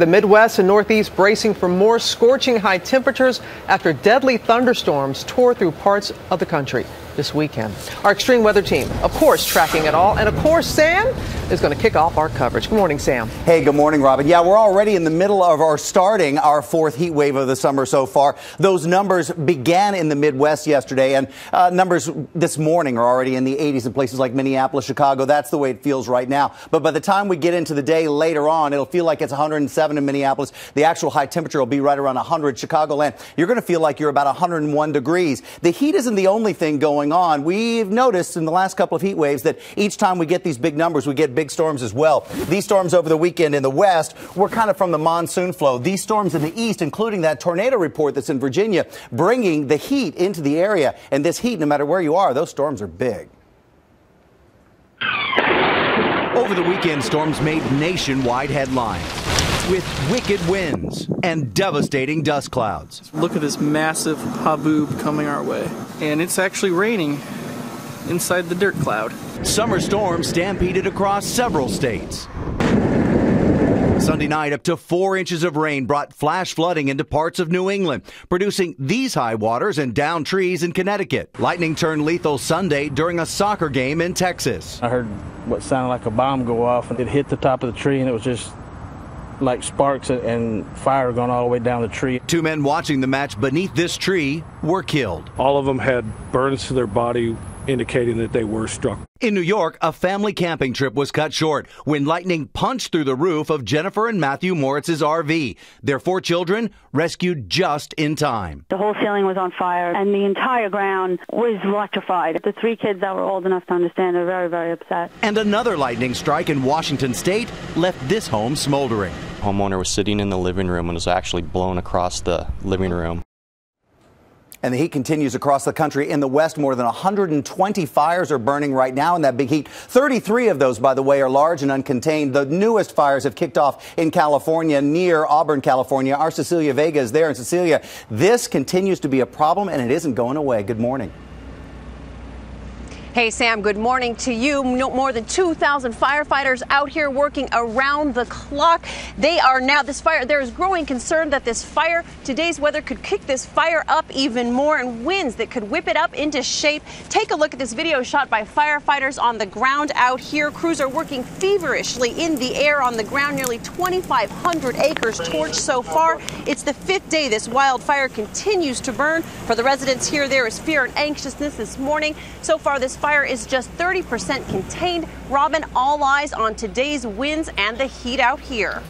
The Midwest and Northeast bracing for more scorching high temperatures after deadly thunderstorms tore through parts of the country this weekend. Our extreme weather team, of course, tracking it all. And of course, Sam is going to kick off our coverage. Good morning, Sam. Hey, good morning, Robin. Yeah, we're already in the middle of starting our fourth heat wave of the summer so far. Those numbers began in the Midwest yesterday, and numbers this morning are already in the 80s in places like Minneapolis, Chicago. That's the way it feels right now. But by the time we get into the day later on, it'll feel like it's 107 in Minneapolis. The actual high temperature will be right around 100 Chicagoland. You're going to feel like you're about 101 degrees. The heat isn't the only thing going on. We've noticed in the last couple of heat waves that each time we get these big numbers, we get big storms as well. These storms over the weekend in the west were kind of from the monsoon flow. These storms in the east, including that tornado report that's in Virginia, bringing the heat into the area. And this heat, no matter where you are, those storms are big. Over the weekend, storms made nationwide headlines with wicked winds and devastating dust clouds. Look at this massive haboob coming our way. And it's actually raining inside the dirt cloud. Summer storms stampeded across several states. Sunday night, up to 4 inches of rain brought flash flooding into parts of New England, producing these high waters and downed trees in Connecticut. Lightning turned lethal Sunday during a soccer game in Texas. I heard what sounded like a bomb go off, and it hit the top of the tree, and it was just like sparks and fire going all the way down the tree. 2 men watching the match beneath this tree were killed. All of them had burns to their body, indicating that they were struck. In New York, a family camping trip was cut short when lightning punched through the roof of Jennifer and Matthew Moritz's RV. Their 4 children rescued just in time. The whole ceiling was on fire and the entire ground was electrified. The 3 kids that were old enough to understand are very, very upset. And another lightning strike in Washington state left this home smoldering. Homeowner was sitting in the living room and was actually blown across the living room. And the heat continues across the country. In the west, more than 120 fires are burning right now in that big heat. 33 of those, by the way, are large and uncontained. The newest fires have kicked off in California, near Auburn, California. Our Cecilia Vega is there. And Cecilia, this continues to be a problem, and it isn't going away. Good morning. Hey, Sam, good morning to you. More than 2,000 firefighters out here working around the clock. They are now, there is growing concern that this fire, today's weather could kick this fire up even more, and winds that could whip it up into shape. Take a look at this video shot by firefighters on the ground out here. Crews are working feverishly in the air on the ground. Nearly 2,500 acres torched so far. It's the 5th day this wildfire continues to burn. For the residents here, there is fear and anxiousness this morning. So far, this fire is just 30% contained. Robin, all eyes on today's winds and the heat out here.